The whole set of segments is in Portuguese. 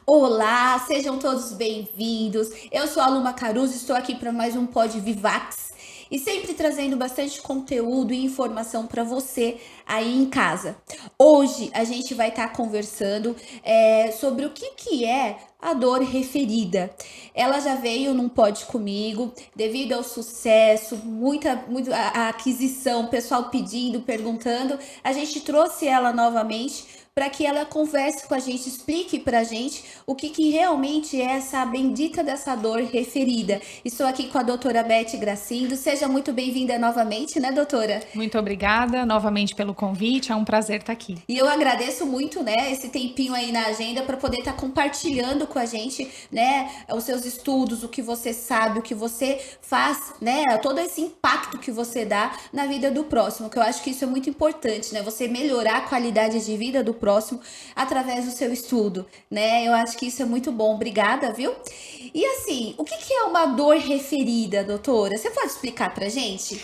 Olá, sejam todos bem-vindos. Eu sou a Luma Caruso, estou aqui para mais um Pod Vivax e sempre trazendo bastante conteúdo e informação para você aí em casa. Hoje a gente vai estar conversando sobre o que é a dor referida. Ela já veio num pod comigo, devido ao sucesso, muita a aquisição, pessoal pedindo, perguntando, a gente trouxe ela novamente para que ela converse com a gente, explique para a gente o que realmente é essa bendita dessa dor referida. Estou aqui com a doutora Beth Gracindo. Seja muito bem-vinda novamente, né, doutora? Muito obrigada novamente pelo convite, é um prazer estar aqui. E eu agradeço muito, né, esse tempinho aí na agenda para poder estar compartilhando com a gente, né, os seus estudos, o que você sabe, o que você faz, né, todo esse impacto que você dá na vida do próximo, que eu acho que isso é muito importante, né, você melhorar a qualidade de vida do próximo através do seu estudo, né, eu acho que isso é muito bom. Obrigada, viu? E assim, o que é uma dor referida, doutora? Você pode explicar pra gente?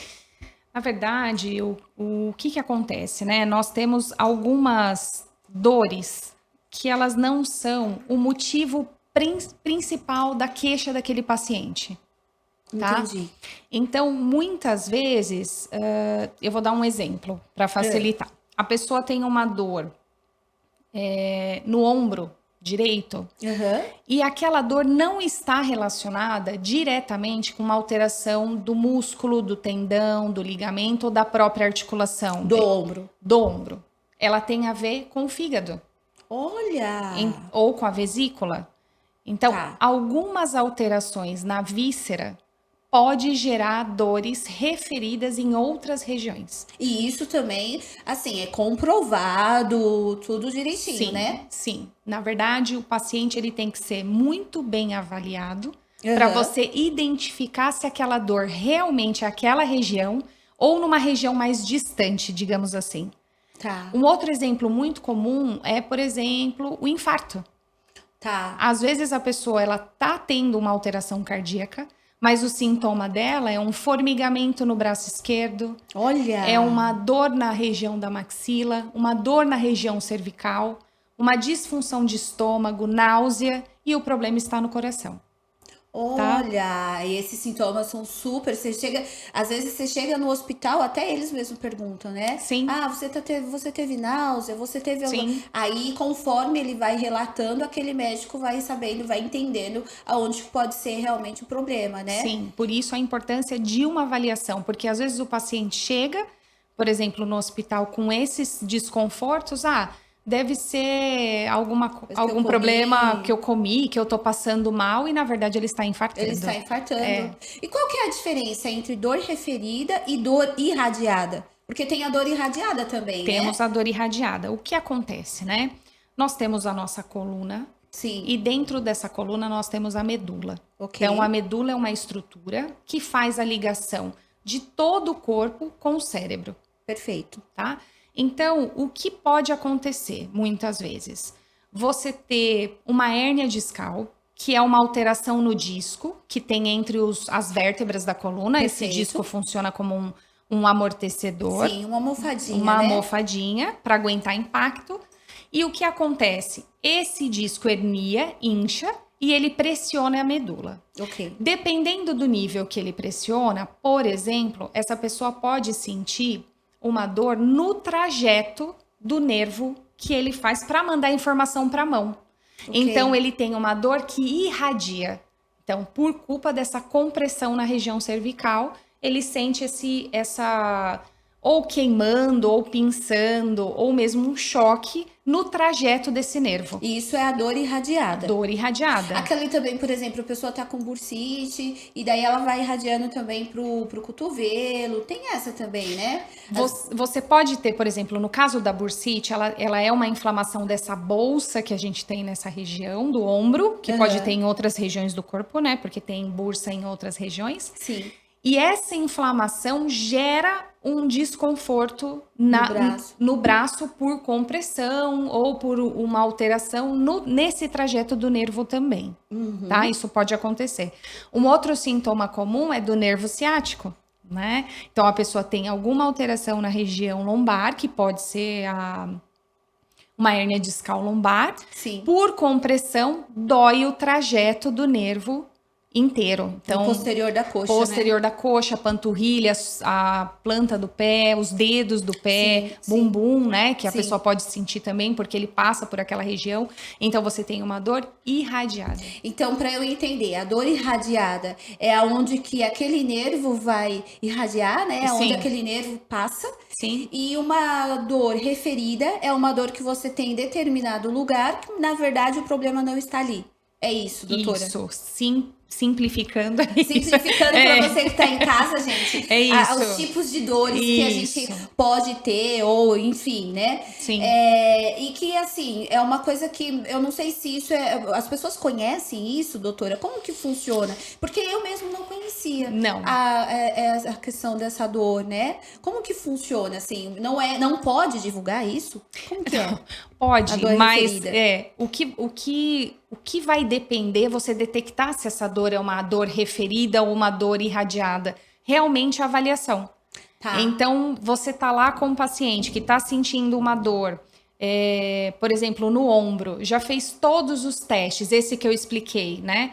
Na verdade, o que acontece, né? Nós temos algumas dores que elas não são o motivo principal da queixa daquele paciente, tá? Entendi. Então, muitas vezes, eu vou dar um exemplo para facilitar. A pessoa tem uma dor no ombro direito, e aquela dor não está relacionada diretamente com uma alteração do músculo, do tendão, do ligamento ou da própria articulação. Do ombro. Do ombro. Ela tem a ver com o fígado. Olha! Ou com a vesícula. Então, Tá. algumas alterações na víscera pode gerar dores referidas em outras regiões. E isso também, assim, é comprovado, tudo direitinho, Sim, né? sim. Na verdade, o paciente ele tem que ser muito bem avaliado para você identificar se aquela dor realmente é aquela região ou numa região mais distante, digamos assim. Tá, Um outro exemplo muito comum é, por exemplo, o infarto. tá. Às vezes a pessoa ela tá tendo uma alteração cardíaca, mas o sintoma dela é um formigamento no braço esquerdo, Olha! é uma dor na região da maxila, uma dor na região cervical, uma disfunção de estômago, náusea, e o problema está no coração. Olha, e esses sintomas são super. Às vezes você chega no hospital, até eles mesmos perguntam, né? Sim. Ah, você teve náusea, você teve alguma... Sim. Aí, conforme ele vai relatando, aquele médico vai sabendo, vai entendendo aonde pode ser realmente o problema, né? Sim, por isso a importância de uma avaliação, porque às vezes o paciente chega, por exemplo, no hospital com esses desconfortos, deve ser algum problema que eu comi, que eu tô passando mal, e na verdade ele está infartando. Ele está infartando. E qual que é a diferença entre dor referida e dor irradiada? Porque tem a dor irradiada também, Temos né? a dor irradiada. O que acontece, né? Nós temos a nossa coluna, Sim. e dentro dessa coluna nós temos a medula. Ok. Então, a medula é uma estrutura que faz a ligação de todo o corpo com o cérebro, Perfeito. tá? Então, o que pode acontecer, muitas vezes? Você ter uma hérnia discal, que é uma alteração no disco, que tem entre as vértebras da coluna. Perfeito. Esse disco funciona como um amortecedor. Sim, uma almofadinha, Uma né? almofadinha para aguentar impacto. E o que acontece? Esse disco hernia, incha, e ele pressiona a medula. Ok. Dependendo do nível que ele pressiona, por exemplo, essa pessoa pode sentir uma dor no trajeto do nervo que ele faz para mandar informação para a mão. Ok. Então, ele tem uma dor que irradia. Então, por culpa dessa compressão na região cervical, ele sente essa ou queimando, ou pinçando, ou mesmo um choque no trajeto desse nervo. E isso é a dor irradiada. Dor irradiada. Aquela também, por exemplo, a pessoa tá com bursite e daí ela vai irradiando também pro cotovelo. Tem essa também, né? Você pode ter, por exemplo, no caso da bursite, ela é uma inflamação dessa bolsa que a gente tem nessa região do ombro, que pode ter em outras regiões do corpo, né? Porque tem bursa em outras regiões. Sim. E essa inflamação gera um desconforto no braço por compressão ou por uma alteração nesse trajeto do nervo também, tá? Isso pode acontecer. Um outro sintoma comum é do nervo ciático. né? Então, a pessoa tem alguma alteração na região lombar, que pode ser uma hérnia discal lombar. Sim. Por compressão, dói o trajeto do nervo inteiro. Então, o posterior da coxa, posterior da coxa, panturrilha, a planta do pé, os dedos do pé, bumbum, né? Que a pessoa pode sentir também, porque ele passa por aquela região. Então, você tem uma dor irradiada. Então, para eu entender, a dor irradiada é aonde que aquele nervo vai irradiar, né? Onde aquele nervo passa. Sim. E uma dor referida é uma dor que você tem em determinado lugar, que na verdade o problema não está ali. É isso, doutora? Isso, sim. Simplificando. Simplificando para você que está em casa, gente. É isso. Os tipos de dores que a gente pode ter, ou enfim, né? Sim. E que, assim, é uma coisa que eu não sei se isso as pessoas conhecem isso, doutora? Como que funciona? Porque eu mesmo não conhecia. Não. A questão dessa dor, né? Como que funciona, assim? Não pode divulgar isso? Como que é? Pode, mas o que vai depender você detectar se essa dor é uma dor referida ou uma dor irradiada. Realmente a avaliação. Tá. Então, você tá lá com um paciente que tá sentindo uma dor, por exemplo, no ombro, já fez todos os testes, esse que eu expliquei, né?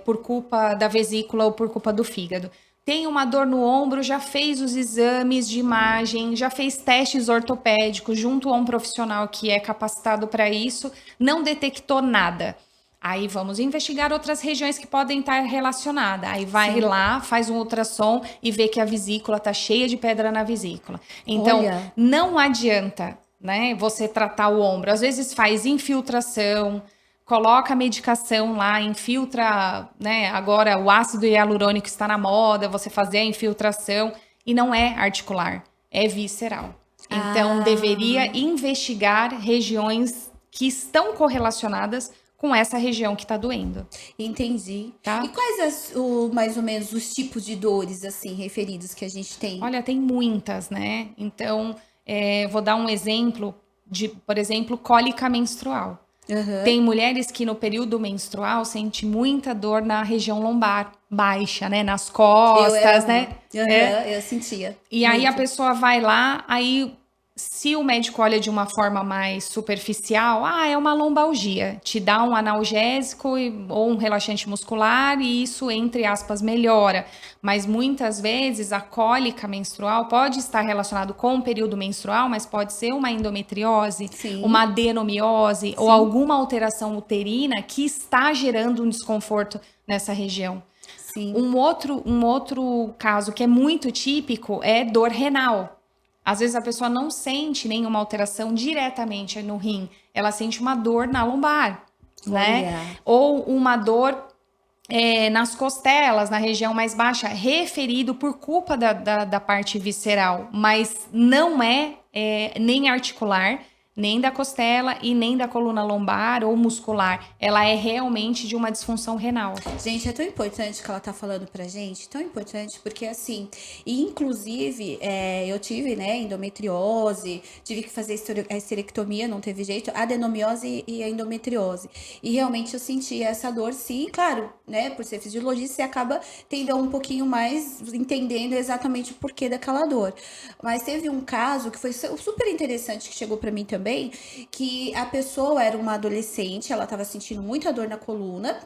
Por culpa da vesícula ou por culpa do fígado. Tem uma dor no ombro, já fez os exames de imagem, já fez testes ortopédicos junto a um profissional que é capacitado para isso, não detectou nada. Aí vamos investigar outras regiões que podem estar relacionadas. Aí vai lá, faz um ultrassom e vê que a vesícula tá cheia de pedra na vesícula. Então, não adianta, né, você tratar o ombro. Às vezes faz infiltração, coloca a medicação lá, infiltra, né? Agora o ácido hialurônico está na moda, você fazer a infiltração e não é articular, é visceral. Então, deveria investigar regiões que estão correlacionadas com essa região que está doendo. Entendi. Tá? E quais mais ou menos os tipos de dores, assim, referidos que a gente tem? Olha, tem muitas, né? Então, vou dar um exemplo de, por exemplo, cólica menstrual. Tem mulheres que no período menstrual sentem muita dor na região lombar baixa, né? Nas costas, né? Eu sentia. E aí a pessoa vai lá, aí se o médico olha de uma forma mais superficial, é uma lombalgia, te dá um analgésico ou um relaxante muscular e isso, entre aspas, melhora. Mas muitas vezes a cólica menstrual pode estar relacionado com o período menstrual, mas pode ser uma endometriose, uma adenomiose ou alguma alteração uterina que está gerando um desconforto nessa região. Sim. Um outro caso que é muito típico é dor renal. Às vezes a pessoa não sente nenhuma alteração diretamente no rim, ela sente uma dor na lombar, né? Ou uma dor nas costelas, na região mais baixa, referido por culpa da parte visceral, mas não é nem articular, nem da costela e nem da coluna lombar ou muscular. Ela é realmente de uma disfunção renal. Gente, é tão importante que ela tá falando pra gente, tão importante, porque assim, inclusive, eu tive, né, endometriose, tive que fazer a esterectomia, não teve jeito, adenomiose e a endometriose. E realmente eu senti essa dor, sim, claro, né, por ser fisiologista, você acaba tendo um pouquinho mais, entendendo exatamente o porquê daquela dor. Mas teve um caso que foi super interessante, que chegou pra mim também, que a pessoa era uma adolescente, ela tava sentindo muita dor na coluna,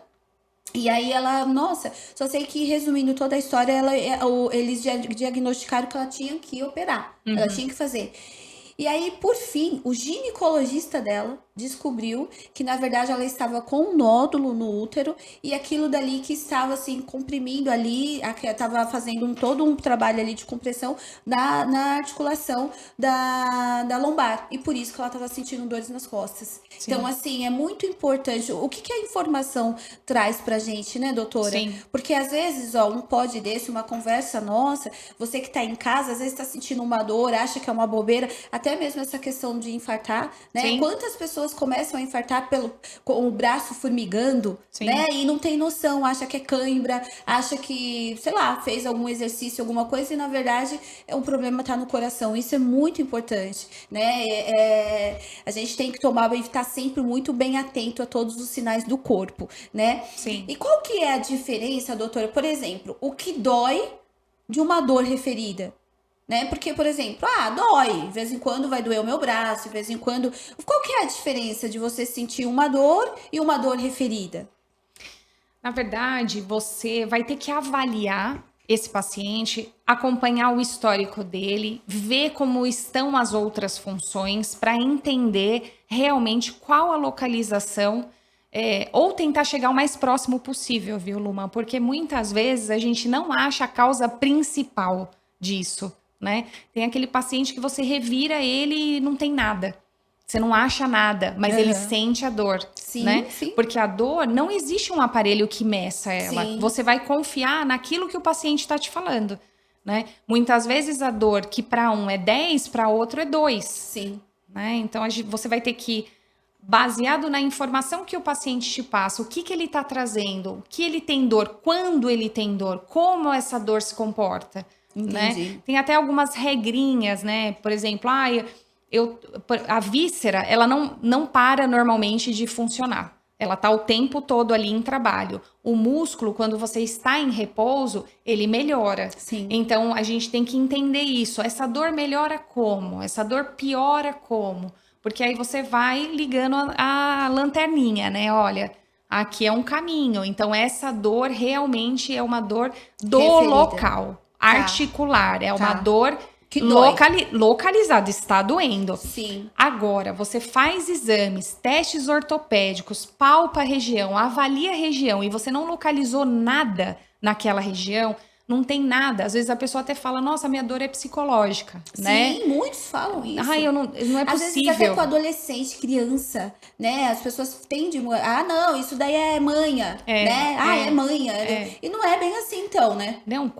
e aí ela, nossa, só sei que resumindo toda a história, eles diagnosticaram que ela tinha que operar, ela tinha que fazer. E aí, por fim, o ginecologista dela descobriu que, na verdade, ela estava com um nódulo no útero e aquilo dali que estava, assim, comprimindo ali, estava fazendo todo um trabalho ali de compressão na articulação da lombar. E por isso que ela estava sentindo dores nas costas. Sim. Então, assim, é muito importante. O que a informação traz pra gente, né, doutora? Sim. Porque, às vezes, um pod desse, uma conversa nossa, você que tá em casa, às vezes tá sentindo uma dor, acha que é uma bobeira, até mesmo essa questão de infartar, né? Sim. Quantas pessoas começam a infartar com o braço formigando, sim, né? E não tem noção, acha que é cãibra, acha que, sei lá, fez algum exercício, alguma coisa, e na verdade o problema tá no coração. Isso é muito importante, né? A gente tem que estar sempre muito bem atento a todos os sinais do corpo, né? Sim. E qual que é a diferença, doutora? Por exemplo, o que dói de uma dor referida? Né? Porque, por exemplo, dói, de vez em quando vai doer o meu braço, de vez em quando. Qual que é a diferença de você sentir uma dor e uma dor referida? Na verdade, você vai ter que avaliar esse paciente, acompanhar o histórico dele, ver como estão as outras funções para entender realmente qual a localização, ou tentar chegar o mais próximo possível, viu, Luma? Porque muitas vezes a gente não acha a causa principal disso, né? Tem aquele paciente que você revira ele e não tem nada. Você não acha nada, mas ele sente a dor, Sim, né? sim. Porque a dor, não existe um aparelho que meça ela. Sim. Você vai confiar naquilo que o paciente está te falando, né? Muitas vezes a dor que para um é 10, para outro é 2. Sim. Né? Então, você vai ter que, baseado na informação que o paciente te passa, o que ele está trazendo, o que ele tem dor, quando ele tem dor, como essa dor se comporta, né? Tem até algumas regrinhas, né? Por exemplo, a víscera, ela não para normalmente de funcionar. Ela está o tempo todo ali em trabalho. O músculo, quando você está em repouso, ele melhora. Sim. Então, a gente tem que entender isso. Essa dor melhora como? Essa dor piora como? Porque aí você vai ligando a lanterninha, né? Olha, aqui é um caminho. Então, essa dor realmente é uma dor do referida. Local, articular. É uma dor que localizada, está doendo. Sim. Agora, você faz exames, testes ortopédicos, palpa a região, avalia a região e você não localizou nada naquela região, não tem nada. Às vezes a pessoa até fala, nossa, minha dor é psicológica, né? Sim, muitos falam isso. Não é Às possível. vezes até com adolescente, criança, né? As pessoas tendem, não, isso daí é manha, né? É manha. E não é bem assim então, né? Não,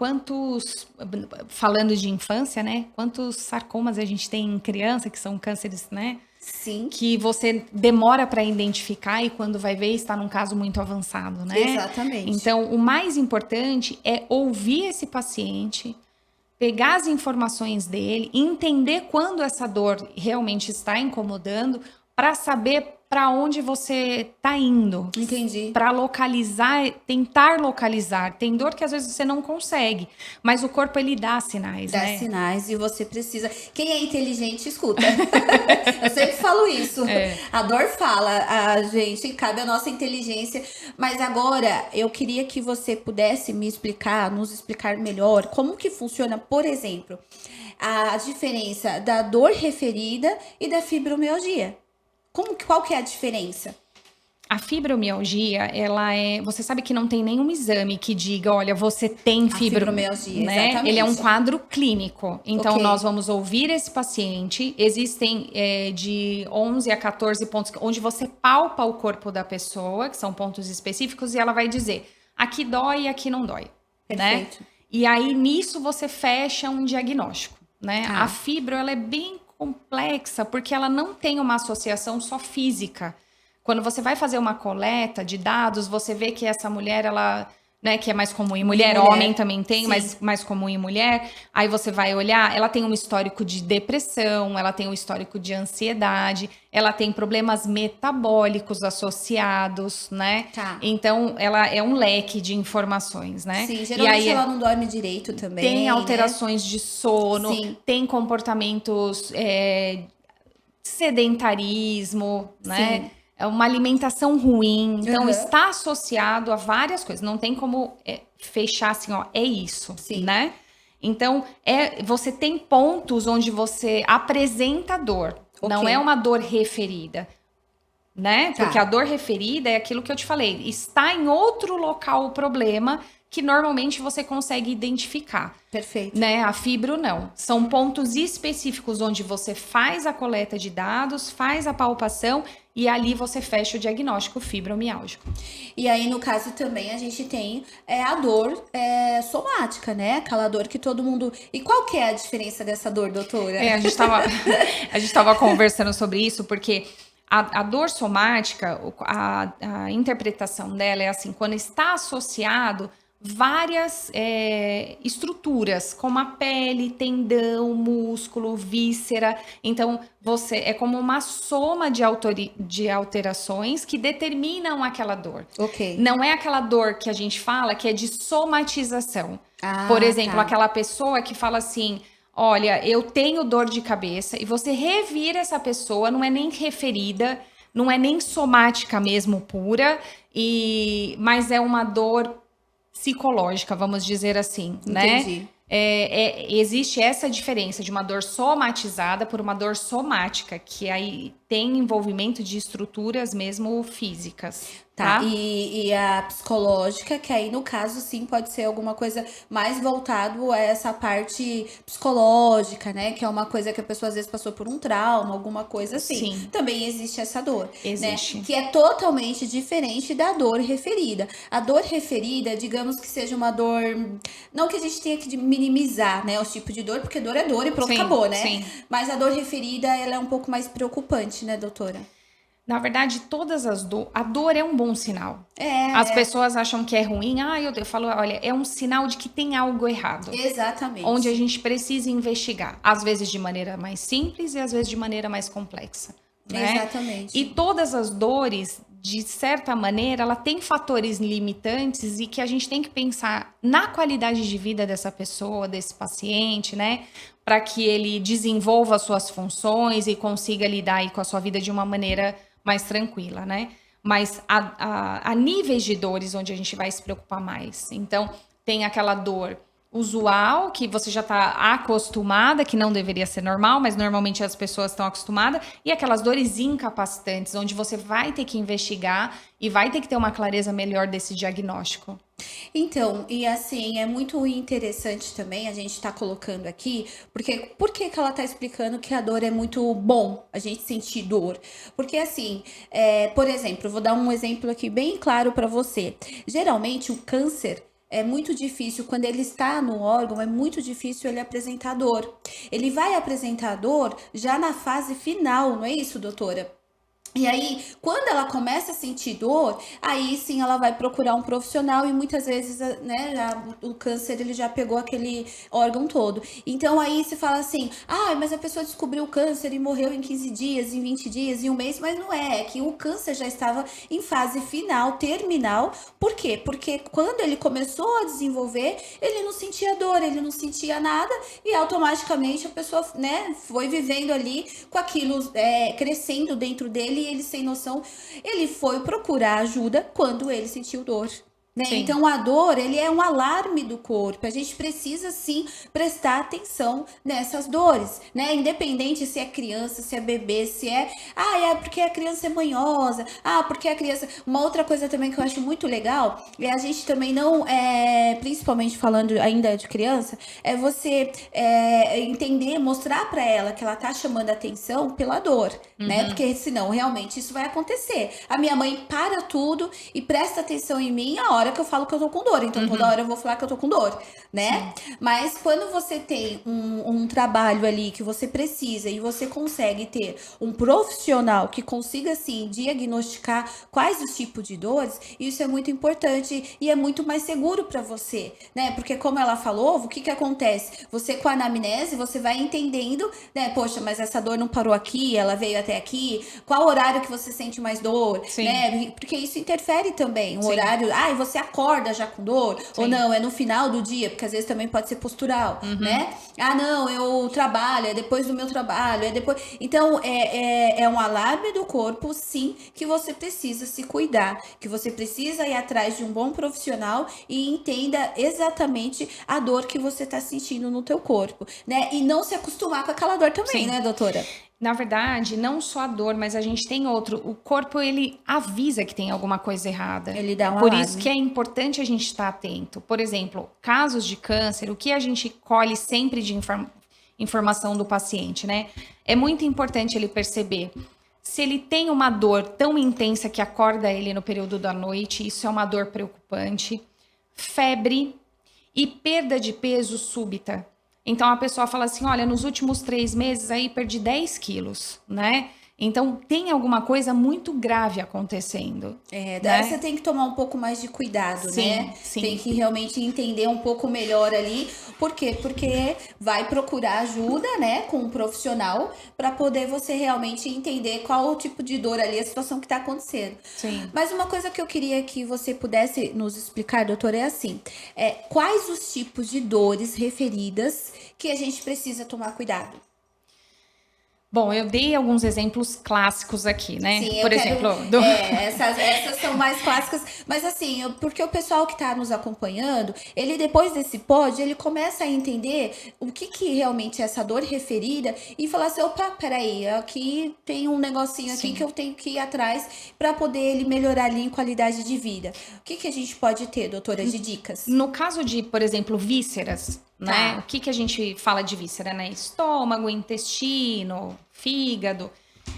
falando de infância, né? Quantos sarcomas a gente tem em criança, que são cânceres, né? Sim. Que você demora para identificar e quando vai ver está num caso muito avançado, né? Exatamente. Então, o mais importante é ouvir esse paciente, pegar as informações dele, entender quando essa dor realmente está incomodando, para saber para onde você está indo. Entendi. Para localizar, tentar localizar. Tem dor que às vezes você não consegue, mas o corpo ele dá sinais, né? Dá sinais e você precisa. Quem é inteligente escuta. Eu sempre falo isso. A dor fala, a gente, cabe a nossa inteligência. Mas agora eu queria que você pudesse nos explicar melhor como que funciona, por exemplo, a diferença da dor referida e da fibromialgia. Qual que é a diferença? A fibromialgia, você sabe que não tem nenhum exame que diga, olha, você tem fibromialgia, né? exatamente. Ele é um quadro clínico. Então, nós vamos ouvir esse paciente. Existem de 11 a 14 pontos onde você palpa o corpo da pessoa, que são pontos específicos, e ela vai dizer, aqui dói e aqui não dói. Perfeito. Né? E aí, nisso, você fecha um diagnóstico, né? A fibro, ela é bem complexa, porque ela não tem uma associação só física. Quando você vai fazer uma coleta de dados, você vê que essa mulher, ela, né, que é mais comum em mulher, homem também tem, mas mais comum em mulher. Aí você vai olhar, ela tem um histórico de depressão, ela tem um histórico de ansiedade, ela tem problemas metabólicos associados, né? Então, ela é um leque de informações, né? Sim, geralmente ela não dorme direito também. Tem alterações de sono, tem comportamentos, sedentarismo, né? É uma alimentação ruim. Então, está associado a várias coisas. Não tem como fechar assim, ó, é isso, né? Então, você tem pontos onde você apresenta dor. Não é uma dor referida, né? Porque a dor referida é aquilo que eu te falei. Está em outro local o problema que normalmente você consegue identificar. Perfeito. Né? A fibro não. São pontos específicos onde você faz a coleta de dados, faz a palpação e ali você fecha o diagnóstico fibromialgico. E aí, no caso também, a gente tem a dor somática, né? Aquela dor que todo mundo... E qual que é a diferença dessa dor, doutora? A gente tava conversando sobre isso, porque a dor somática, a interpretação dela é assim, quando está associado várias estruturas, como a pele, tendão, músculo, víscera. Então, é como uma soma de alterações que determinam aquela dor. Ok. Não é aquela dor que a gente fala que é de somatização. Por exemplo, Tá. aquela pessoa que fala assim, olha, eu tenho dor de cabeça, e você revira essa pessoa, não é nem referida, não é nem somática mesmo pura, mas é uma dor psicológica, vamos dizer assim, né? Entendi. Existe essa diferença de uma dor somatizada por uma dor somática, que aí tem envolvimento de estruturas mesmo físicas, Tá, tá? e a psicológica, que aí no caso sim pode ser alguma coisa mais voltado a essa parte psicológica, né? Que é uma coisa que a pessoa às vezes passou por um trauma, alguma coisa assim. Sim, Também existe essa dor, né? existe. Que é totalmente diferente da dor referida. A dor referida, digamos que seja uma dor. Não que a gente tenha que minimizar, né? O tipo de dor, porque dor é dor e pronto, Sim, acabou, né? sim. Mas a dor referida, ela é um pouco mais preocupante, né, doutora? Na verdade, a dor é um bom sinal. As É, pessoas acham que é ruim. Eu falo, olha, é um sinal de que tem algo errado, onde a exatamente. gente precisa investigar, às vezes de maneira mais simples e às vezes de maneira mais complexa, né? E Exatamente. todas as dores, de certa maneira, ela tem fatores limitantes e que a gente tem que pensar na qualidade de vida dessa pessoa, desse paciente, né? Para que ele desenvolva suas funções e consiga lidar aí com a sua vida de uma maneira mais tranquila, né? Mas há níveis de dores onde a gente vai se preocupar mais. Então, tem aquela dor usual, que você já está acostumada, que não deveria ser normal, mas normalmente as pessoas estão acostumadas, e aquelas dores incapacitantes, onde você vai ter que investigar e vai ter que ter uma clareza melhor desse diagnóstico. Então, e assim, é muito interessante também a gente estar colocando aqui, porque por que que ela está explicando que a dor é muito bom a gente sentir dor? Porque assim, por exemplo, eu vou dar um exemplo aqui bem claro para você. Geralmente o câncer é muito difícil, quando ele está no órgão, é muito difícil ele apresentar dor. Ele vai apresentar dor já na fase final, não é isso, doutora? E aí, quando ela começa a sentir dor, aí sim ela vai procurar um profissional e muitas vezes, né, o câncer ele já pegou aquele órgão todo. Então aí se fala assim: "Ah, mas a pessoa descobriu o câncer e morreu em 15 dias, em 20 dias, em um mês", mas não é, é que o câncer já estava em fase final, terminal. Por quê? Porque quando ele começou a desenvolver, ele não sentia dor, ele não sentia nada e automaticamente a pessoa, né, foi vivendo ali com aquilo crescendo dentro dele e ele sem noção, ele foi procurar ajuda quando ele sentiu dor. Né? Sim. Então a dor, ele é um alarme do corpo. A gente precisa sim prestar atenção nessas dores, né? Independente se é criança, se é bebê, se é, é porque a criança é manhosa, porque a criança. Uma outra coisa também que eu acho muito legal é a gente também não, principalmente falando ainda de criança, é você entender, mostrar para ela que ela tá chamando a atenção pela dor, né? Uhum. Porque senão realmente isso vai acontecer. A minha mãe para tudo e presta atenção em mim a hora que eu falo que eu tô com dor. Então toda Uhum. hora eu vou falar que eu tô com dor, né? Sim. Mas quando você tem um trabalho ali que você precisa e você consegue ter um profissional que consiga assim diagnosticar quais os tipos de dores, isso é muito importante e é muito mais seguro para você, né? Porque como ela falou, o que que acontece? Você com a anamnese, você vai entendendo, né? Poxa, mas essa dor não parou aqui, ela veio até aqui. Qual horário que você sente mais dor, Sim. né? Porque isso interfere também. O Sim. horário, e você acorda já com dor ou Sim. não, é no final do dia, porque às vezes também pode ser postural, Uhum. né? Não, eu trabalho, é depois do meu trabalho, é depois. Então, é um alarme do corpo, sim, que você precisa se cuidar, que você precisa ir atrás de um bom profissional e entenda exatamente a dor que você tá sentindo no teu corpo, né? E não se acostumar com aquela dor também, Sim. né, doutora? Na verdade, não só a dor, mas a gente tem outro. O corpo, ele avisa que tem alguma coisa errada. Ele dá um Por isso alarme. que é importante a gente estar atento. Por exemplo, casos de câncer, o que a gente colhe sempre de informação do paciente, né? É muito importante ele perceber se ele tem uma dor tão intensa que acorda ele no período da noite, isso é uma dor preocupante. Febre e perda de peso súbita. Então a pessoa fala assim: olha, nos últimos 3 meses aí perdi 10 quilos, né? Então, tem alguma coisa muito grave acontecendo. Daí você tem que tomar um pouco mais de cuidado, Sim, né? sim. Tem que realmente entender um pouco melhor ali. Por quê? Porque vai procurar ajuda, né, com um profissional para poder você realmente entender qual o tipo de dor ali, a situação que está acontecendo. Sim. Mas uma coisa que eu queria que você pudesse nos explicar, doutora, é assim: quais os tipos de dores referidas que a gente precisa tomar cuidado? Bom, eu dei alguns exemplos clássicos aqui, né? Sim, Por eu quero. exemplo, Essas são mais clássicas, mas assim, porque o pessoal que está nos acompanhando, ele depois desse pod, ele começa a entender o que realmente é essa dor referida e falar assim: opa, peraí, aqui tem um negocinho aqui Sim. que eu tenho que ir atrás para poder ele melhorar ali em qualidade de vida. O que a gente pode ter, doutora, de dicas? No caso de, por exemplo, vísceras, né? Tá. O que a gente fala de víscera, né? Estômago, intestino, fígado.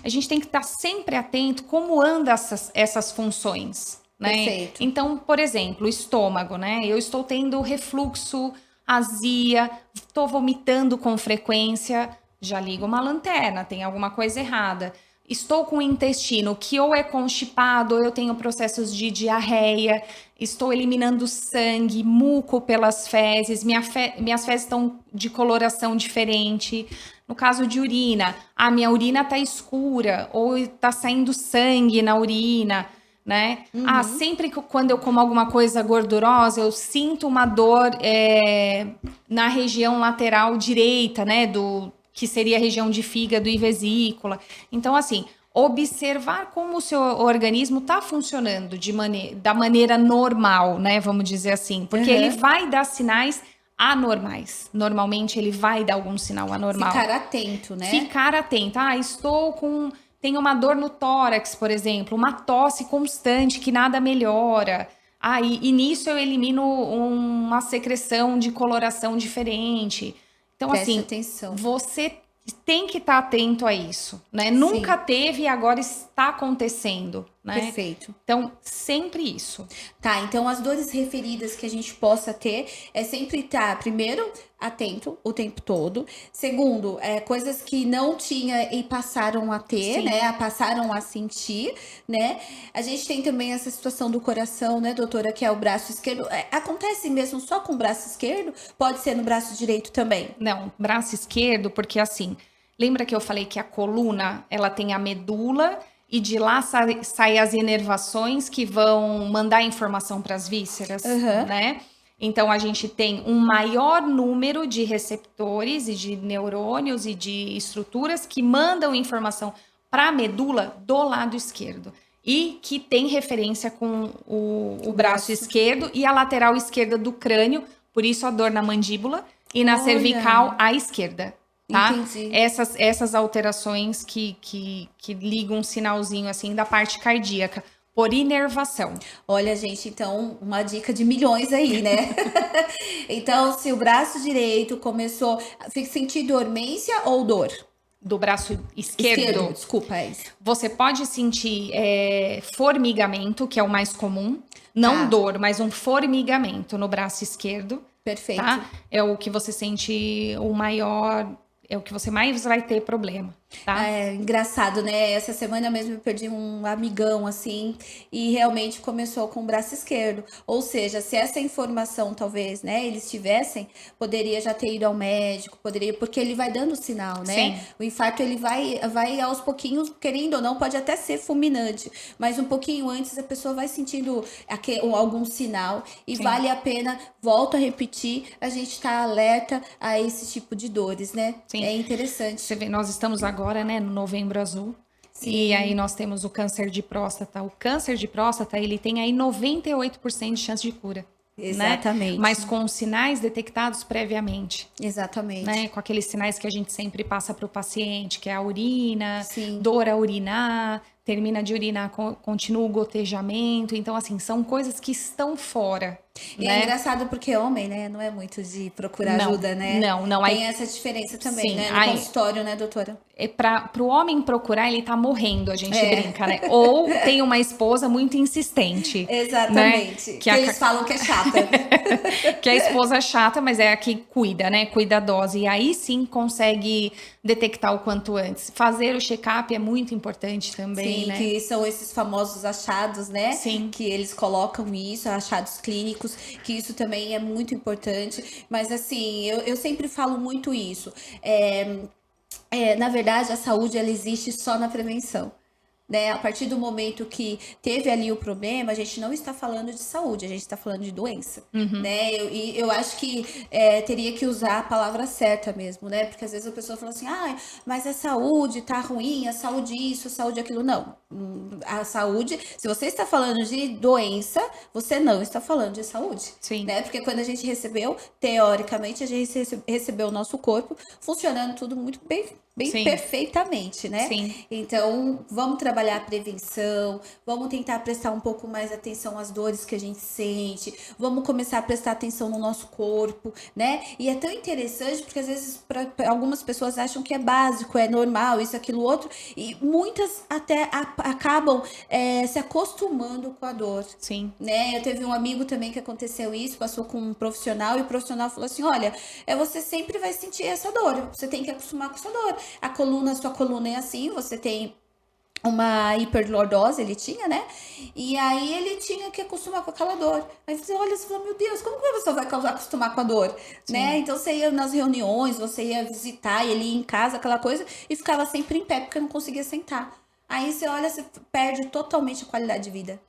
A gente tem que estar sempre atento como andam essas funções, né? Perfeito. Então, por exemplo, o estômago, né? Eu estou tendo refluxo, azia, estou vomitando com frequência, já ligo uma lanterna, tem alguma coisa errada. Estou com o intestino que ou é constipado, ou eu tenho processos de diarreia, estou eliminando sangue, muco pelas fezes, minhas fezes estão de coloração diferente. No caso de urina, a minha urina está escura, ou está saindo sangue na urina, né? Sempre que quando eu como alguma coisa gordurosa, eu sinto uma dor na região lateral direita, né? Que seria a região de fígado e vesícula. Então, assim, observar como o seu organismo está funcionando da maneira normal, né? Vamos dizer assim. Porque ele vai dar sinais anormais. Normalmente, ele vai dar algum sinal anormal. Ficar atento, né? Ficar atento. Tenho uma dor no tórax, por exemplo, uma tosse constante que nada melhora. E nisso eu elimino uma secreção de coloração diferente. Então, Preste assim, atenção. você tem que estar atento a isso, né? Nunca teve e agora está acontecendo, né? Perfeito. Então, sempre isso. Tá, então as dores referidas que a gente possa ter é sempre estar, primeiro, atento o tempo todo. Segundo, coisas que não tinha e passaram a ter, Sim. né? Passaram a sentir, né? A gente tem também essa situação do coração, né, doutora, que é o braço esquerdo. Acontece mesmo só com o braço esquerdo? Pode ser no braço direito também? Não, braço esquerdo, porque assim, lembra que eu falei que a coluna, ela tem a medula e de lá saem as inervações que vão mandar informação para as vísceras, né? Então, a gente tem um maior número de receptores e de neurônios e de estruturas que mandam informação para a medula do lado esquerdo. E que tem referência com o braço esquerdo e a lateral esquerda do crânio, por isso a dor na mandíbula e na cervical à esquerda. Tá? Entendi. Essas alterações que ligam um sinalzinho assim da parte cardíaca por inervação. Olha, gente, então uma dica de milhões aí, né? Então, se o braço direito começou a sentir dormência ou dor? Do braço esquerdo, desculpa, é isso. Você pode sentir formigamento, que é o mais comum. Não dor, mas um formigamento no braço esquerdo. Perfeito. Tá? É o que você sente o maior... É o que você mais vai ter problema, tá? É engraçado, né? Essa semana mesmo eu perdi um amigão, assim, e realmente começou com o braço esquerdo. Ou seja, se essa informação, talvez, né, eles tivessem, poderia já ter ido ao médico, porque ele vai dando sinal, né? Sim. O infarto, ele vai aos pouquinhos, querendo ou não, pode até ser fulminante, mas um pouquinho antes a pessoa vai sentindo algum sinal e Sim. vale a pena, volto a repetir, a gente estar alerta a esse tipo de dores, né? Sim. É interessante. Você vê, nós estamos agora, né, no Novembro Azul. Sim. E aí nós temos o câncer de próstata. O câncer de próstata, ele tem aí 98% de chance de cura. Exatamente. Né? Mas com os sinais detectados previamente. Exatamente. Né? Com aqueles sinais que a gente sempre passa para o paciente, que é a urina, Sim. dor a urinar, termina de urinar, continua o gotejamento. Então, assim, são coisas que estão fora. E né? é engraçado porque homem, né, não é muito de procurar ajuda, né? Não. Tem essa diferença também, né? No consultório, né, doutora? Pro homem procurar, ele tá morrendo, a gente brinca, né? Ou tem uma esposa muito insistente. Exatamente. Né? Que eles falam que é chata. Que a esposa é chata, mas é a que cuida, né? Cuidadosa. E aí sim consegue detectar o quanto antes. Fazer o check-up é muito importante também, sim, né? Que são esses famosos achados, né? Sim. Que eles colocam isso, achados clínicos, que isso também é muito importante. Mas assim, eu sempre falo muito isso. Na verdade, a saúde ela existe só na prevenção. Né? A partir do momento que teve ali o problema, a gente não está falando de saúde, a gente está falando de doença. Né? Eu acho que teria que usar a palavra certa mesmo, né? Porque às vezes a pessoa fala assim, mas a saúde tá ruim, a saúde isso, a saúde aquilo. Não. A saúde, se você está falando de doença, você não está falando de saúde. Sim. Né? Porque quando a gente recebeu, teoricamente, a gente recebeu o nosso corpo funcionando tudo muito bem perfeitamente, né? Sim. Então, vamos trabalhar a prevenção, vamos tentar prestar um pouco mais atenção às dores que a gente sente, vamos começar a prestar atenção no nosso corpo, né? E é tão interessante porque às vezes algumas pessoas acham que é básico, é normal, isso, aquilo, outro, e muitas até acabam se acostumando com a dor. Sim. Né? Eu teve um amigo também que aconteceu isso, passou com um profissional e o profissional falou assim, olha, você sempre vai sentir essa dor, você tem que acostumar com essa dor. A sua coluna é assim, você tem uma hiperlordose, ele tinha, né? E aí ele tinha que acostumar com aquela dor. Aí você olha e fala, meu Deus, como que a pessoa vai acostumar com a dor? Né? Então você ia nas reuniões, você ia visitar, ele ia em casa, aquela coisa, e ficava sempre em pé, porque não conseguia sentar. Aí você olha, você perde totalmente a qualidade de vida.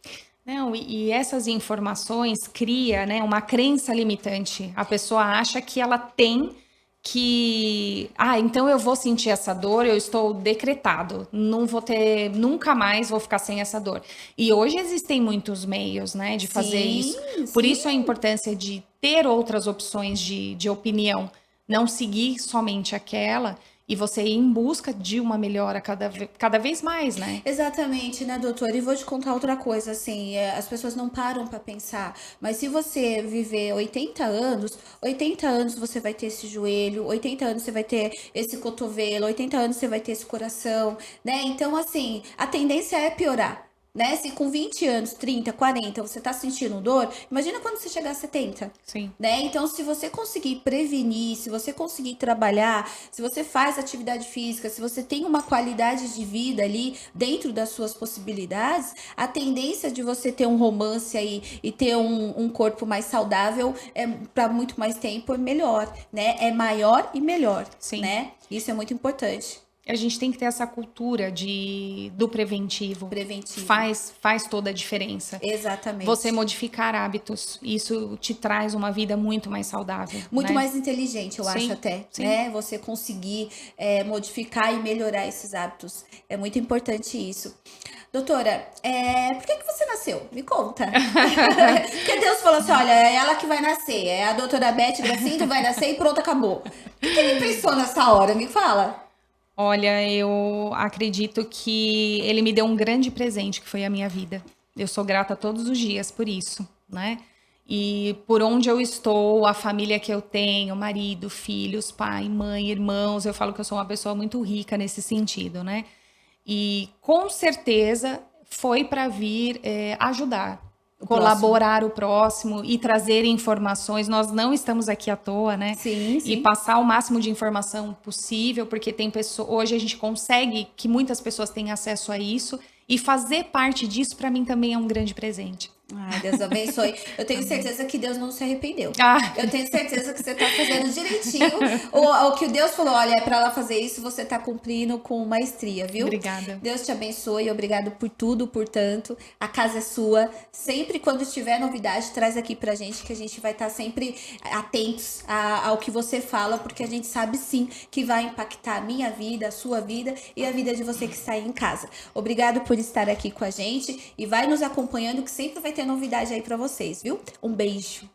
Não, e essas informações cria, né, uma crença limitante. A pessoa acha que ela tem que, então eu vou sentir essa dor, eu estou decretado, não vou ter, nunca mais vou ficar sem essa dor. E hoje existem muitos meios, né, de fazer isso. Por isso a importância de ter outras opções de opinião, não seguir somente aquela e você ir em busca de uma melhora cada vez mais, né? Exatamente, né, doutora? E vou te contar outra coisa, assim, as pessoas não param para pensar, mas se você viver 80 anos você vai ter esse joelho, 80 anos você vai ter esse cotovelo, 80 anos você vai ter esse coração, né? Então, assim, a tendência é piorar. Né? Se com 20 anos, 30, 40, você tá sentindo dor, imagina quando você chegar a 70. Sim. Né? Então, se você conseguir prevenir, se você conseguir trabalhar, se você faz atividade física, se você tem uma qualidade de vida ali dentro das suas possibilidades, a tendência de você ter um romance aí e ter um corpo mais saudável para muito mais tempo é melhor, né? É maior e melhor, Sim. Né? Isso é muito importante. A gente tem que ter essa cultura do preventivo. Faz toda a diferença. Exatamente. Você modificar hábitos, isso te traz uma vida muito mais saudável. Muito né? mais inteligente, eu acho até. Sim. Né? Você conseguir modificar e melhorar esses hábitos. É muito importante isso. Doutora, por que você nasceu? Me conta. Porque Deus falou assim, olha, é ela que vai nascer. É a doutora Beth Gracindo vai nascer e pronto, acabou. O que ele pensou nessa hora? Me fala. Olha, eu acredito que ele me deu um grande presente, que foi a minha vida. Eu sou grata todos os dias por isso, né? E por onde eu estou, a família que eu tenho, marido, filhos, pai, mãe, irmãos, eu falo que eu sou uma pessoa muito rica nesse sentido, né? E com certeza foi para vir ajudar. Colaborar o próximo e trazer informações. Nós não estamos aqui à toa, né? Sim. E passar o máximo de informação possível, porque tem pessoas. Hoje a gente consegue que muitas pessoas tenham acesso a isso e fazer parte disso, para mim, também é um grande presente. Ai, Deus abençoe. Eu tenho certeza que Deus não se arrependeu. Eu tenho certeza que você tá fazendo direitinho. O que Deus falou, olha, é pra ela fazer isso, você tá cumprindo com maestria, viu? Obrigada. Deus te abençoe, obrigado por tudo, portanto. A casa é sua. Sempre quando tiver novidade, traz aqui pra gente, que a gente vai estar sempre atentos ao que você fala, porque a gente sabe sim que vai impactar a minha vida, a sua vida e a vida de você que está aí em casa. Obrigado por estar aqui com a gente e vai nos acompanhando, que sempre vai ter novidade aí pra vocês, viu? Um beijo.